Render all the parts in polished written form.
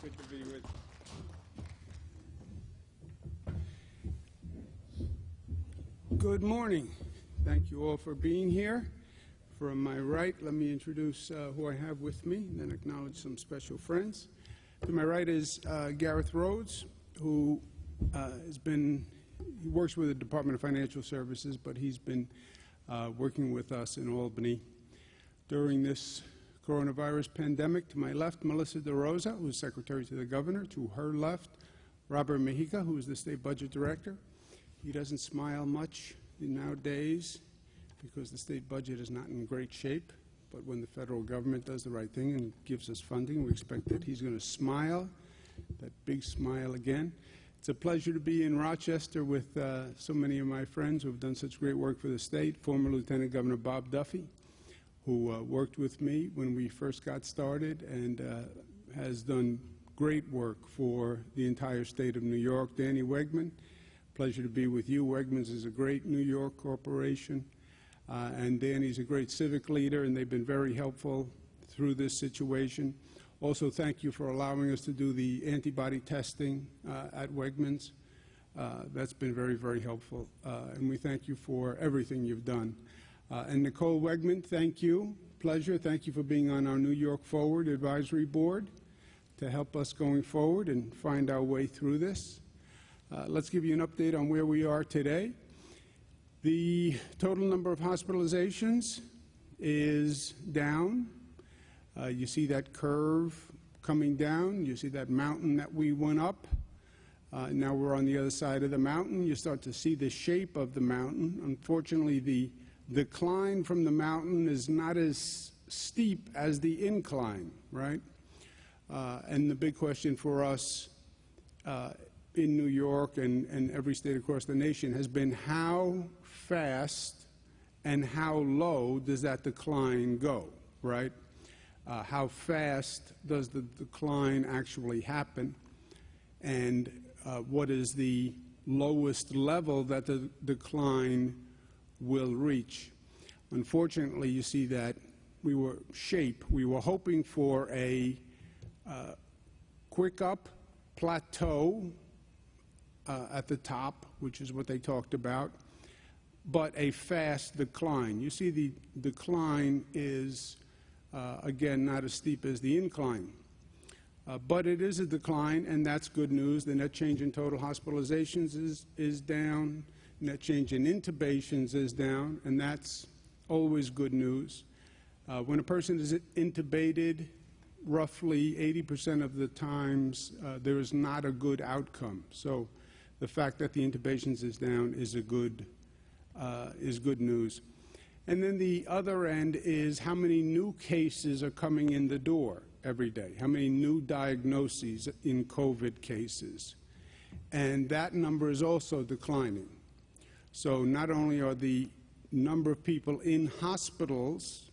Good to be with you. Good morning. Thank you all for being here. From my right, let me introduce who I have with me, and then acknowledge some special friends. To my right is Gareth Rhodes, who he works with the Department of Financial Services, but he's been working with us in Albany during this coronavirus pandemic. To my left, Melissa DeRosa, who is Secretary to the Governor. To her left, Robert Mejica, who is the State Budget Director. He doesn't smile much nowadays because the state budget is not in great shape. But when the federal government does the right thing and gives us funding, we expect that he's going to smile, that big smile again. It's a pleasure to be in Rochester with so many of my friends who have done such great work for the state. Former Lieutenant Governor Bob Duffy, who worked with me when we first got started and has done great work for the entire state of New York. Danny Wegman, pleasure to be with you. Wegmans is a great New York corporation, and Danny's a great civic leader, and they've been very helpful through this situation. Also, thank you for allowing us to do the antibody testing at Wegmans. That's been very, very helpful, and we thank you for everything you've done. And Nicole Wegman, thank you. Pleasure. Thank you for being on our New York Forward Advisory Board to help us going forward and find our way through this. Let's give you an update on where we are today. The total number of hospitalizations is down. You see that curve coming down. You see that mountain that we went up. Now we're on the other side of the mountain. You start to see the shape of the mountain. Unfortunately, the decline from the mountain is not as steep as the incline, right? And the big question for us in New York and every state across the nation has been how fast and how low does that decline go, right? How fast does the decline actually happen? And what is the lowest level that the decline will reach? Unfortunately, you see that we were hoping for a quick up plateau at the top, which is what they talked about, but a fast decline. You see the decline is, again, not as steep as the incline. But it is a decline, and that's good news. The net change in total hospitalizations is down. Net change in intubations is down, and that's always good news. When a person is intubated, roughly 80% of the times there is not a good outcome. So the fact that the intubations is down is good news. And then the other end is how many new cases are coming in the door every day, how many new diagnoses in COVID cases. And that number is also declining. So not only are the number of people in hospitals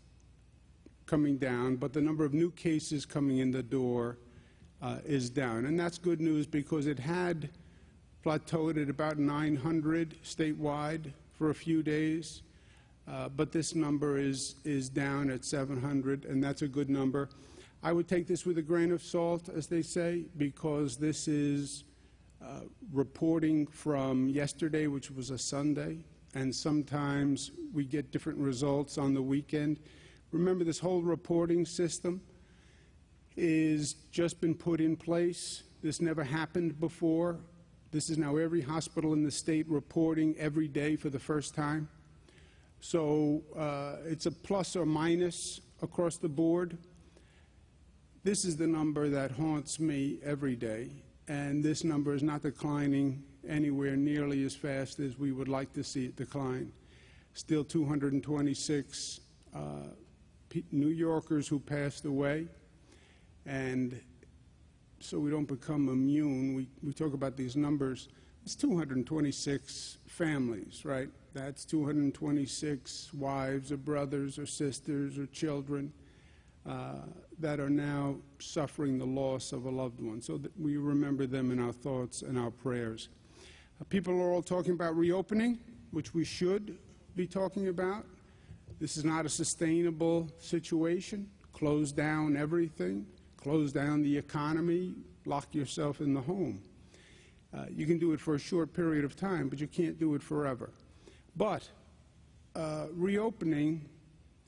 coming down, but the number of new cases coming in the door is down. And that's good news because it had plateaued at about 900 statewide for a few days. But this number is down at 700, and that's a good number. I would take this with a grain of salt, as they say, because this is reporting from yesterday, which was a Sunday, and sometimes we get different results on the weekend. Remember, this whole reporting system is just been put in place. This never happened before. This is now every hospital in the state reporting every day for the first time. So it's a plus or minus across the board. This is the number that haunts me every day, and this number is not declining anywhere nearly as fast as we would like to see it decline. Still 226 New Yorkers who passed away, and so we don't become immune. We talk about these numbers. It's 226 families, right? That's 226 wives or brothers or sisters or children that are now suffering the loss of a loved one. So that we remember them in our thoughts and our prayers. People are all talking about reopening, which we should be talking about. This is not a sustainable situation. Close down everything. close down the economy, lock yourself in the home. You can do it for a short period of time, but you can't do it forever. But reopening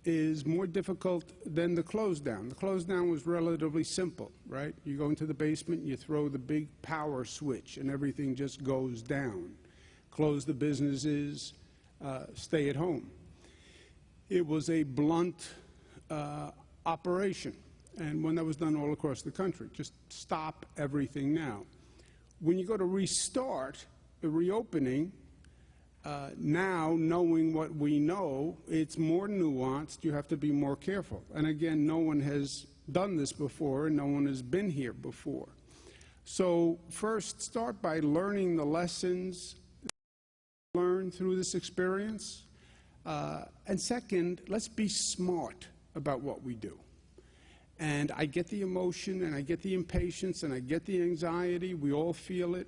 is more difficult than the close down. The close down was relatively simple, right? You go into the basement, you throw the big power switch, and everything just goes down. Close the businesses, stay at home. It was a blunt operation, and one that was done all across the country. Just stop everything now. When you go to restart the reopening, now, knowing what we know, it's more nuanced. You have to be more careful. And again, no one has done this before, and no one has been here before. So first, start by learning the lessons learned through this experience. And second, let's be smart about what we do. And I get the emotion, and I get the impatience, and I get the anxiety. We all feel it.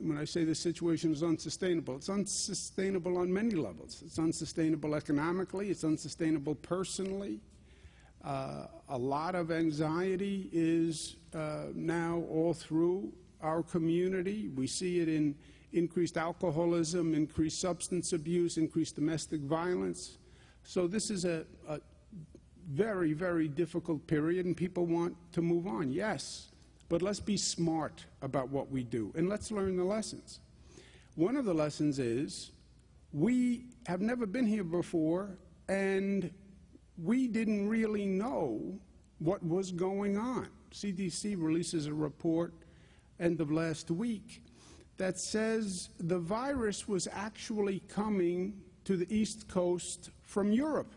When I say the situation is unsustainable, it's unsustainable on many levels. It's unsustainable economically. It's unsustainable personally. A lot of anxiety is now all through our community. We see it in increased alcoholism, increased substance abuse, increased domestic violence. So this is a very, very difficult period, and people want to move on, yes. But let's be smart about what we do, and let's learn the lessons. One of the lessons is we have never been here before, and we didn't really know what was going on. CDC releases a report end of last week that says the virus was actually coming to the East Coast from Europe.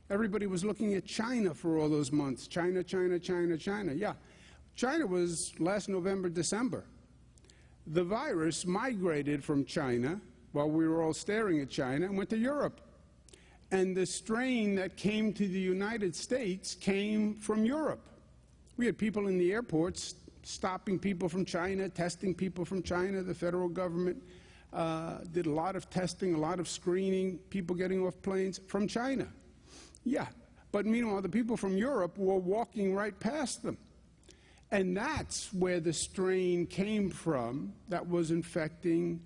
Everybody was looking at China for all those months. China, China, China, China. Yeah. China was last November, December. The virus migrated from China while we were all staring at China and went to Europe. And the strain that came to the United States came from Europe. We had people in the airports stopping people from China, testing people from China. The federal government did a lot of testing, a lot of screening, people getting off planes from China. Yeah, but meanwhile, the people from Europe were walking right past them. And that's where the strain came from that was infecting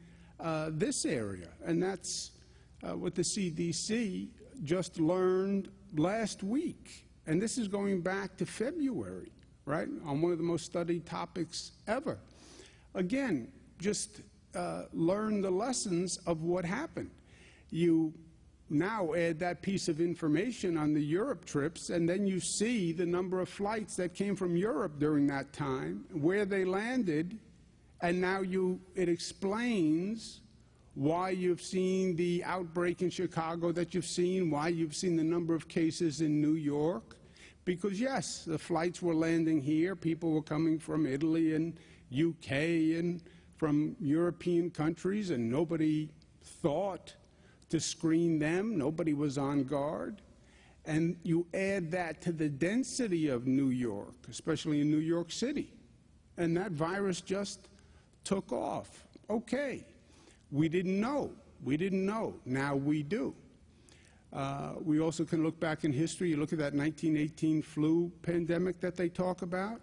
this area. And that's what the CDC just learned last week. And this is going back to February, right, on one of the most studied topics ever. Again, just learn the lessons of what happened. You now add that piece of information on the Europe trips, and then you see the number of flights that came from Europe during that time, where they landed, and now it explains why you've seen the outbreak in Chicago that you've seen, why you've seen the number of cases in New York. Because yes, the flights were landing here, people were coming from Italy and UK and from European countries, and nobody thought to screen them. Nobody was on guard. And you add that to the density of New York, especially in New York City, and that virus just took off. Okay, we didn't know. We didn't know. Now we do. We also can look back in history. You look at that 1918 flu pandemic that they talk about.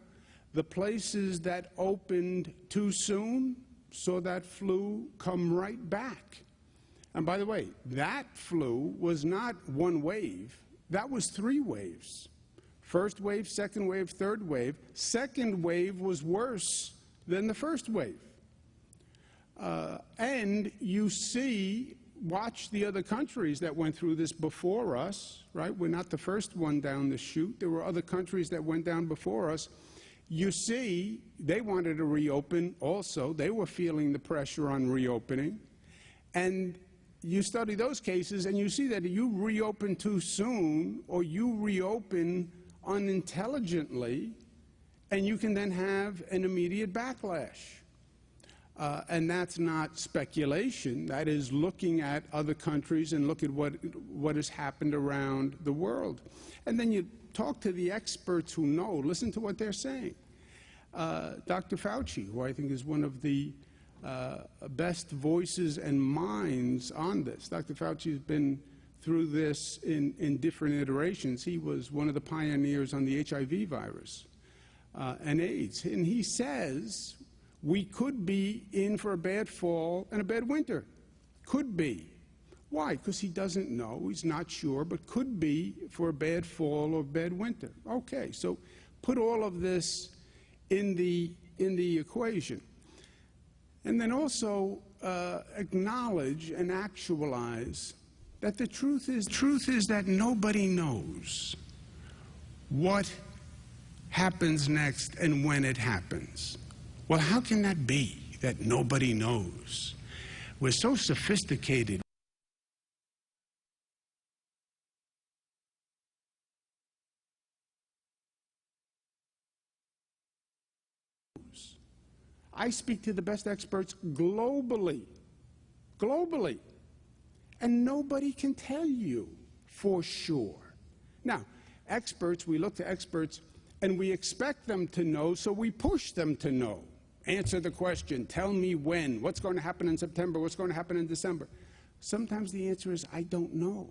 The places that opened too soon saw that flu come right back. And by the way, that flu was not one wave. That was 3 waves. First wave, second wave, third wave. Second wave was worse than the first wave. And you see, watch the other countries that went through this before us, right? We're not the first one down the chute. There were other countries that went down before us. You see, they wanted to reopen also. They were feeling the pressure on reopening. And you study those cases, and you see that you reopen too soon, or you reopen unintelligently, and you can then have an immediate backlash. And that's not speculation. That is looking at other countries and look at what has happened around the world. And then you talk to the experts who know. Listen to what they're saying. Dr. Fauci, who I think is one of the best voices and minds on this. Dr. Fauci has been through this in different iterations. He was one of the pioneers on the HIV virus and AIDS. And he says we could be in for a bad fall and a bad winter. Could be. Why? Because he doesn't know, he's not sure, but could be for a bad fall or bad winter. Okay, so put all of this in the equation. And then also acknowledge and actualize that the truth is that nobody knows what happens next and when it happens. Well, how can that be that nobody knows? We're so sophisticated. I speak to the best experts globally, and nobody can tell you for sure. Now, experts, we look to experts, and we expect them to know, so we push them to know. Answer the question, tell me when, what's going to happen in September, what's going to happen in December. Sometimes the answer is, I don't know.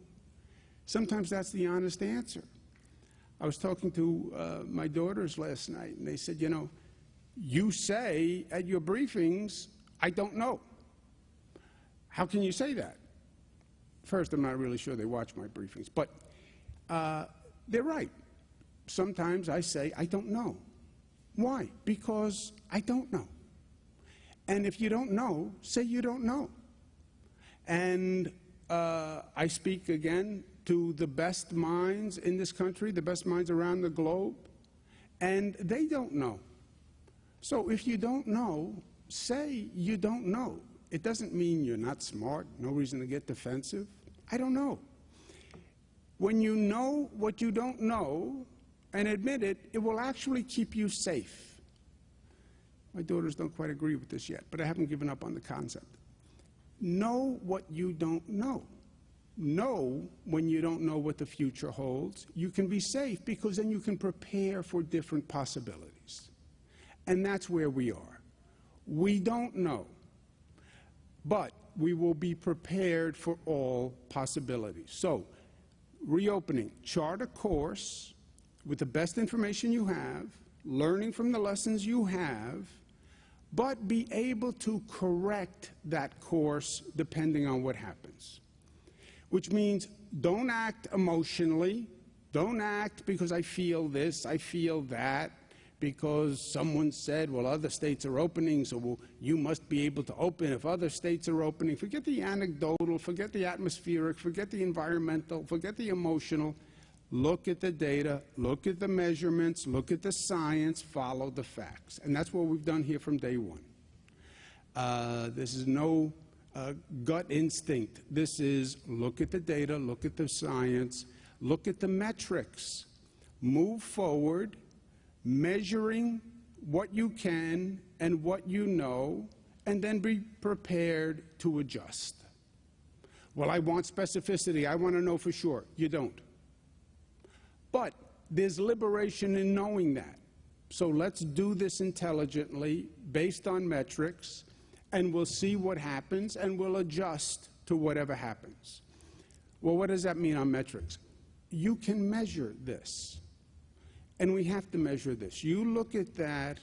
Sometimes that's the honest answer. I was talking to my daughters last night, and they said, you know, you say at your briefings, I don't know. How can you say that? First, I'm not really sure they watch my briefings, but they're right. Sometimes I say, I don't know. Why? Because I don't know. And if you don't know, say you don't know. And I speak again to the best minds in this country, the best minds around the globe, and they don't know. So if you don't know, say you don't know. It doesn't mean you're not smart, no reason to get defensive. I don't know. When you know what you don't know and admit it, it will actually keep you safe. My daughters don't quite agree with this yet, but I haven't given up on the concept. Know what you don't know. Know when you don't know what the future holds. You can be safe because then you can prepare for different possibilities. And that's where we are. We don't know, but we will be prepared for all possibilities. So, reopening, chart a course with the best information you have, learning from the lessons you have, but be able to correct that course depending on what happens. Which means don't act emotionally, don't act because I feel this, I feel that, because someone said, well, other states are opening, so you must be able to open if other states are opening. Forget the anecdotal, forget the atmospheric, forget the environmental, forget the emotional. Look at the data, look at the measurements, look at the science, follow the facts. And that's what we've done here from day one. This is no gut instinct. This is look at the data, look at the science, look at the metrics, move forward, measuring what you can and what you know, and then be prepared to adjust. Well, I want specificity. I want to know for sure. You don't. But there's liberation in knowing that. So let's do this intelligently, based on metrics, and we'll see what happens, and we'll adjust to whatever happens. Well, what does that mean on metrics? You can measure this. And we have to measure this. You look at that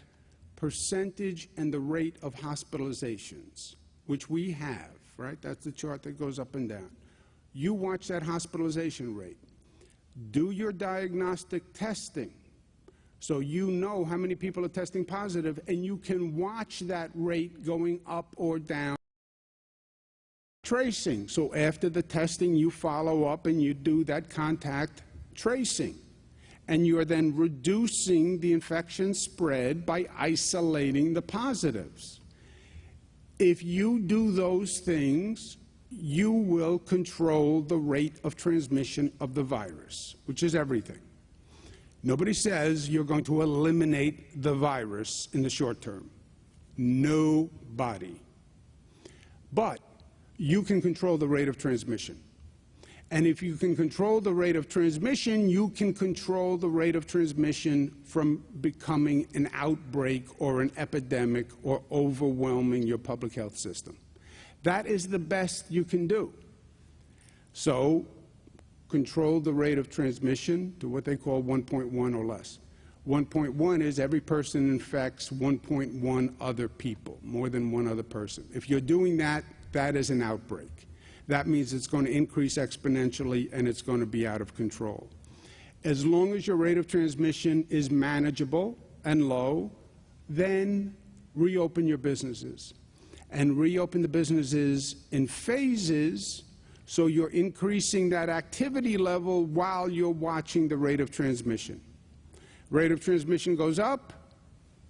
percentage and the rate of hospitalizations, which we have, right? That's the chart that goes up and down. You watch that hospitalization rate. Do your diagnostic testing so you know how many people are testing positive, and you can watch that rate going up or down. Tracing. So after the testing, you follow up and you do that contact tracing. And you are then reducing the infection spread by isolating the positives. If you do those things, you will control the rate of transmission of the virus, which is everything. Nobody says you're going to eliminate the virus in the short term. Nobody. But you can control the rate of transmission. And if you can control the rate of transmission, you can control the rate of transmission from becoming an outbreak or an epidemic or overwhelming your public health system. That is the best you can do. So control the rate of transmission to what they call 1.1 or less. 1.1 is every person infects 1.1 other people, more than one other person. If you're doing that, that is an outbreak. That means it's going to increase exponentially and it's going to be out of control. As long as your rate of transmission is manageable and low, then reopen your businesses. And reopen the businesses in phases, so you're increasing that activity level while you're watching the rate of transmission. Rate of transmission goes up,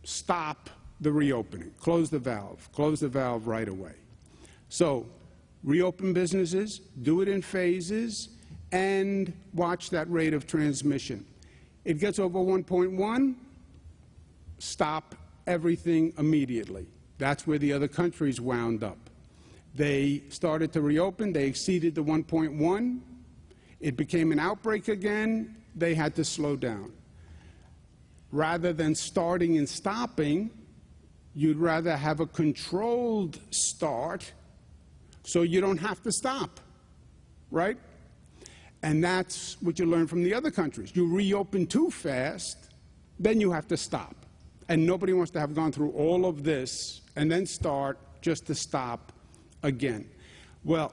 stop the reopening. Close the valve right away. So reopen businesses, do it in phases, and watch that rate of transmission. It gets over 1.1, stop everything immediately. That's where the other countries wound up. They started to reopen, they exceeded the 1.1, it became an outbreak again, they had to slow down. Rather than starting and stopping, you'd rather have a controlled start so you don't have to stop, right? And that's what you learn from the other countries. You reopen too fast, then you have to stop. And nobody wants to have gone through all of this and then start just to stop again. Well,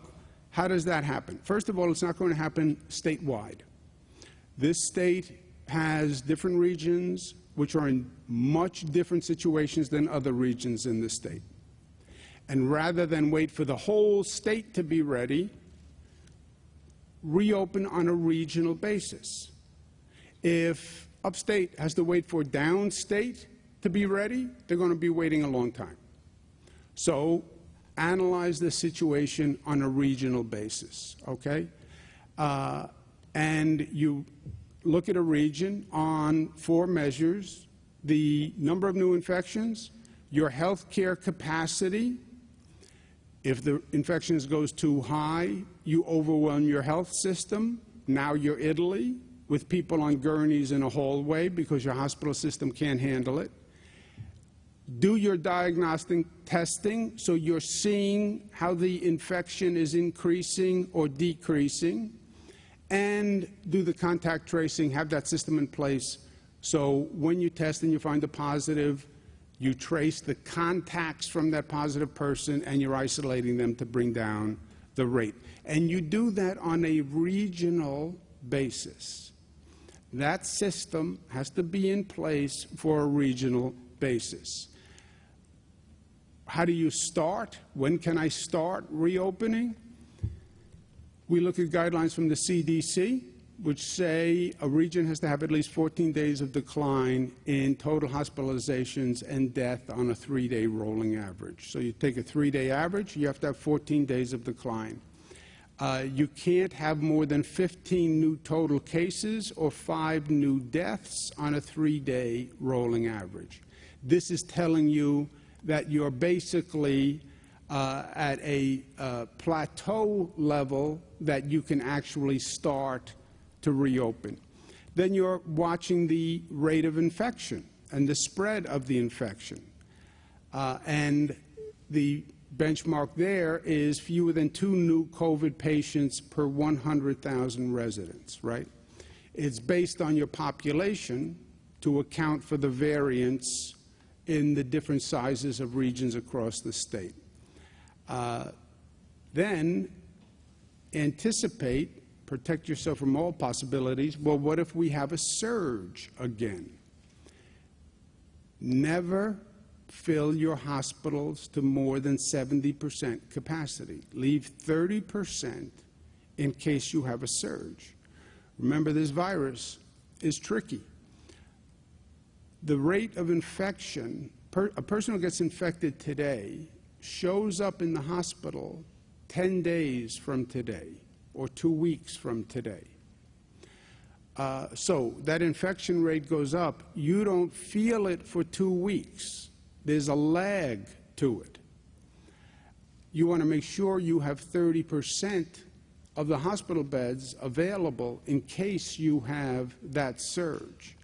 how does that happen? First of all, it's not going to happen statewide. This state has different regions which are in much different situations than other regions in the state. And rather than wait for the whole state to be ready, reopen on a regional basis. If upstate has to wait for downstate to be ready, they're going to be waiting a long time. So analyze the situation on a regional basis, okay? And you look at a region on 4 measures: the number of new infections, your healthcare capacity. If the infections goes too high, you overwhelm your health system. Now you're Italy, with people on gurneys in a hallway because your hospital system can't handle it. Do your diagnostic testing so you're seeing how the infection is increasing or decreasing. And do the contact tracing, have that system in place so when you test and you find a positive, you trace the contacts from that positive person and you're isolating them to bring down the rate. And you do that on a regional basis. That system has to be in place for a regional basis. How do you start? When can I start reopening? We look at guidelines from the CDC, which say a region has to have at least 14 days of decline in total hospitalizations and death on a 3-day rolling average. So you take a 3-day average, you have to have 14 days of decline. You can't have more than 15 new total cases or 5 new deaths on a 3-day rolling average. This is telling you that you're basically at a plateau level that you can actually start to reopen. Then you're watching the rate of infection and the spread of the infection. And the benchmark there is fewer than 2 new COVID patients per 100,000 residents, right? It's based on your population to account for the variance in the different sizes of regions across the state. Then anticipate, protect yourself from all possibilities. Well, what if we have a surge again? Never fill your hospitals to more than 70% capacity. Leave 30% in case you have a surge. Remember, this virus is tricky. The rate of infection, a person who gets infected today shows up in the hospital 10 days from today or 2 weeks from today. So that infection rate goes up. You don't feel it for 2 weeks. There's a lag to it. You want to make sure you have 30% of the hospital beds available in case you have that surge.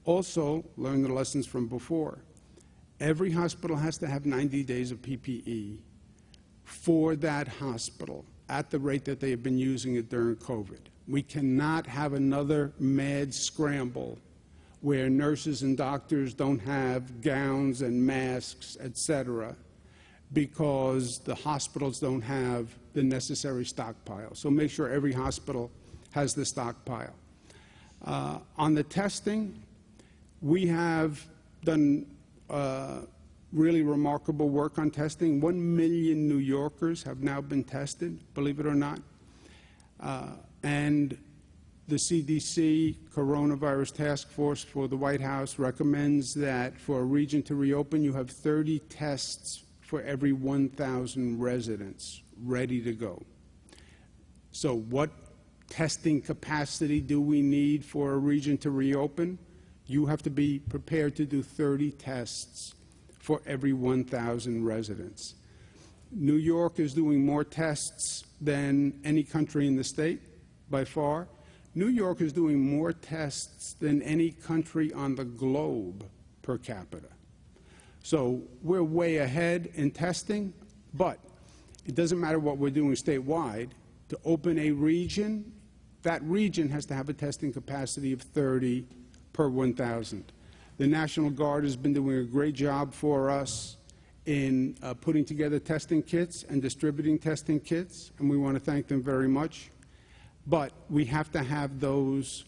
Also, learn the lessons from before. Every hospital has to have 90 days of PPE for that hospital at the rate that they have been using it during COVID. We cannot have another mad scramble where nurses and doctors don't have gowns and masks, etc., because the hospitals don't have the necessary stockpile. So make sure every hospital has the stockpile. On the testing, we have done really remarkable work on testing. 1 million New Yorkers have now been tested, believe it or not. And the CDC Coronavirus Task Force for the White House recommends that for a region to reopen, you have 30 tests for every 1,000 residents ready to go. So what testing capacity do we need for a region to reopen? You have to be prepared to do 30 tests for every 1,000 residents. New York is doing more tests than any country in the state, by far. New York is doing more tests than any country on the globe per capita. So we're way ahead in testing, but it doesn't matter what we're doing statewide. To open a region, that region has to have a testing capacity of 30 per 1,000. The National Guard has been doing a great job for us in putting together testing kits and distributing testing kits, and we want to thank them very much. But we have to have those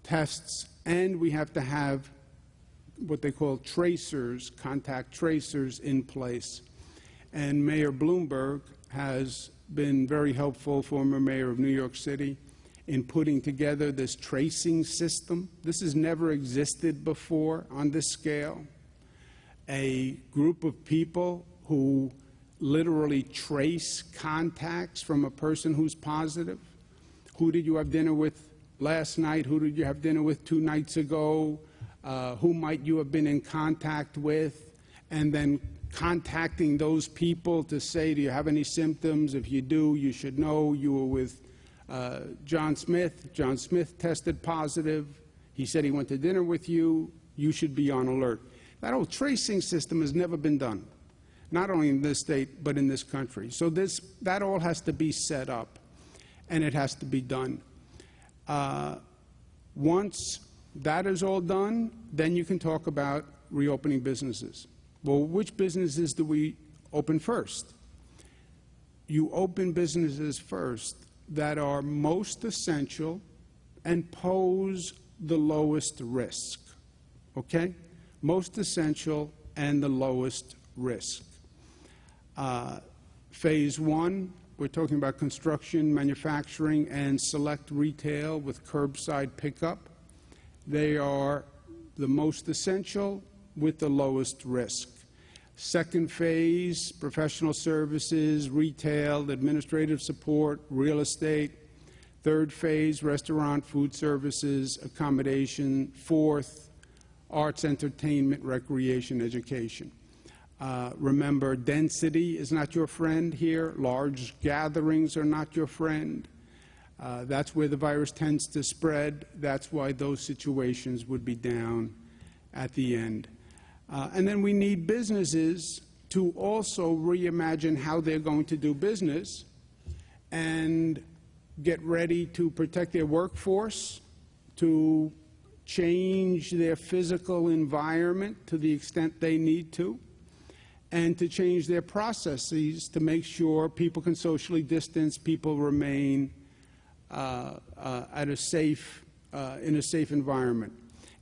tests, and we have to have what they call tracers, contact tracers in place. And Mayor Bloomberg has been very helpful, former mayor of New York City, in putting together this tracing system. This has never existed before on this scale. A group of people who literally trace contacts from a person who's positive. Who did you have dinner with last night? Who did you have dinner with 2 nights ago? Who might you have been in contact with? And then contacting those people to say, do you have any symptoms? If you do, you should know. You were with John Smith. John Smith tested positive. He said he went to dinner with you. You should be on alert. That whole tracing system has never been done, not only in this state, but in this country. So that all has to be set up, and it has to be done. Once that is all done, then you can talk about reopening businesses. Well, which businesses do we open first? You open businesses first that are most essential and pose the lowest risk, okay? Most essential and the lowest risk. Phase 1, we're talking about construction, manufacturing, and select retail with curbside pickup. They are the most essential with the lowest risk. Second phase, professional services, retail, administrative support, real estate. Third phase, restaurant, food services, accommodation. Fourth, arts, entertainment, recreation, education. Remember, density is not your friend here. Large gatherings are not your friend. That's where the virus tends to spread. That's why those situations would be down at the end. And then we need businesses to also reimagine how they're going to do business and get ready to protect their workforce, to change their physical environment to the extent they need to, and to change their processes to make sure people can socially distance, people remain in a safe environment.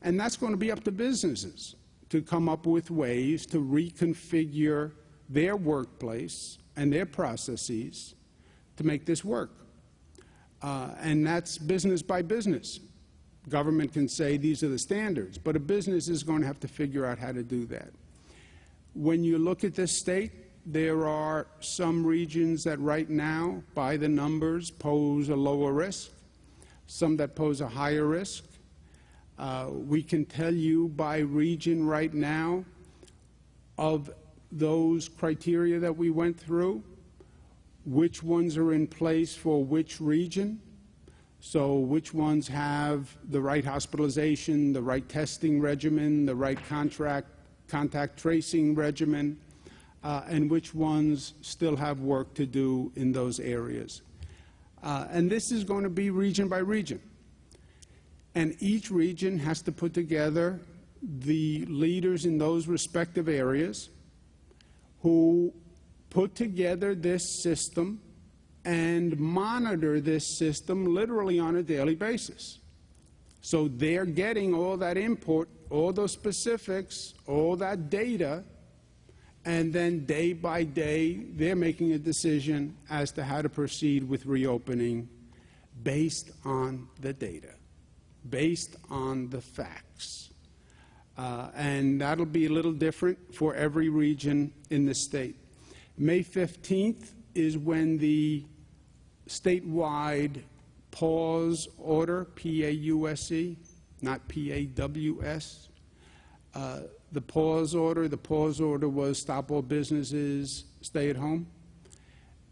And that's going to be up to businesses to come up with ways to reconfigure their workplace and their processes to make this work. And that's business by business. Government can say these are the standards, but a business is going to have to figure out how to do that. When you look at this state, there are some regions that right now, by the numbers, pose a lower risk, some that pose a higher risk. We can tell you by region right now of those criteria that we went through, which ones are in place for which region. So which ones have the right hospitalization, the right testing regimen, the right contact tracing regimen, and which ones still have work to do in those areas. And this is going to be region by region. And each region has to put together the leaders in those respective areas who put together this system and monitor this system literally on a daily basis. So they're getting all that input, all those specifics, all that data, and then day by day they're making a decision as to how to proceed with reopening based on the data, based on the facts. And that'll be a little different for every region in the state. May 15th is when the statewide pause order, P-A-U-S-E, not P-A-W-S. The pause order was stop all businesses, stay at home.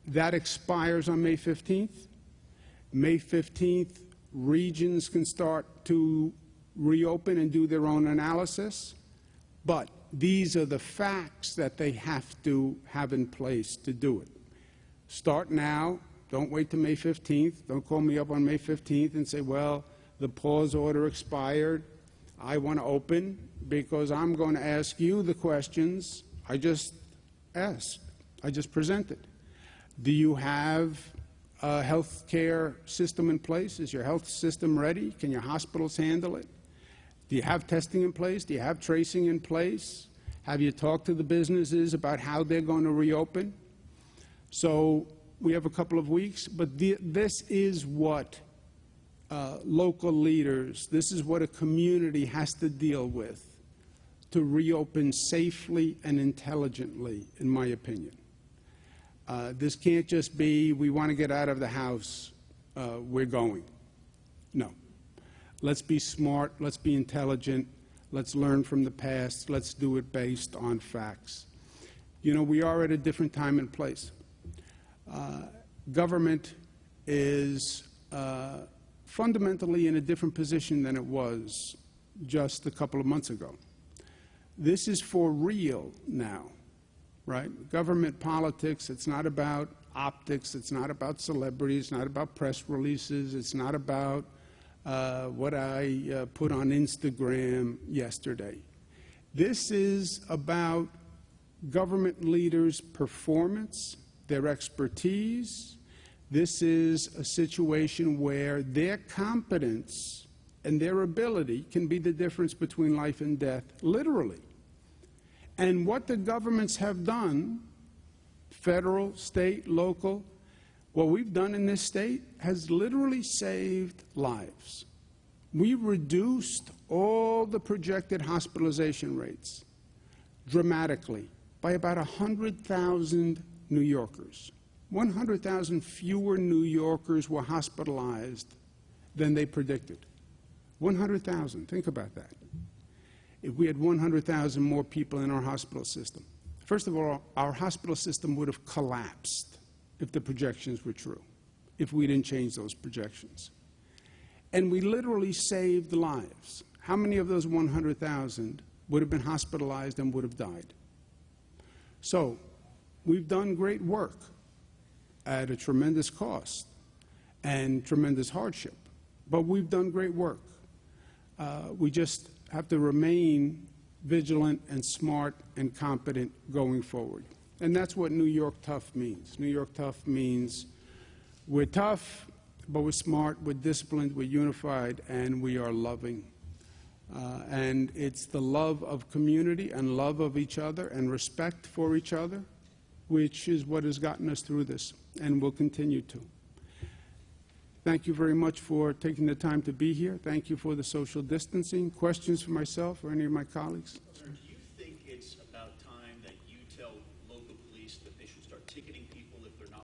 That expires on May 15th. May 15th, regions can start to reopen and do their own analysis, but these are the facts that they have to have in place to do it. Start now. Don't wait till May 15th. Don't call me up on May 15th and say, well, the pause order expired. I want to open, because I'm going to ask you the questions I just asked, I just presented. Do you have a health care system in place? Is your health system ready? Can your hospitals handle it? Do you have testing in place? Do you have tracing in place? Have you talked to the businesses about how they're going to reopen? So we have a couple of weeks, but this is what local leaders, this is what a community has to deal with to reopen safely and intelligently, in my opinion. This can't just be, we want to get out of the house, we're going. No. Let's be smart, let's be intelligent, let's learn from the past, let's do it based on facts. You know, we are at a different time and place. Government is fundamentally in a different position than it was just a couple of months ago. This is for real now, right? Government politics, it's not about optics, it's not about celebrities, it's not about press releases, it's not about what I put on Instagram yesterday. This is about government leaders' performance, their expertise. This is a situation where their competence and their ability can be the difference between life and death, literally. And what the governments have done, federal, state, local, what we've done in this state has literally saved lives. We reduced all the projected hospitalization rates dramatically by about 100,000 New Yorkers. 100,000 fewer New Yorkers were hospitalized than they predicted. 100,000, think about that. If we had 100,000 more people in our hospital system, first of all, our hospital system would have collapsed if the projections were true, if we didn't change those projections. And we literally saved lives. How many of those 100,000 would have been hospitalized and would have died? So we've done great work at a tremendous cost and tremendous hardship, but we've done great work. We just have to remain vigilant and smart and competent going forward. And that's what New York Tough means. New York Tough means we're tough, but we're smart, we're disciplined, we're unified, and we are loving. And it's the love of community and love of each other and respect for each other, which is what has gotten us through this and will continue to. Thank you very much for taking the time to be here. Thank you for the social distancing. Questions for myself or any of my colleagues? Sir, do you think it's about time that you tell local police that they should start ticketing people if they're not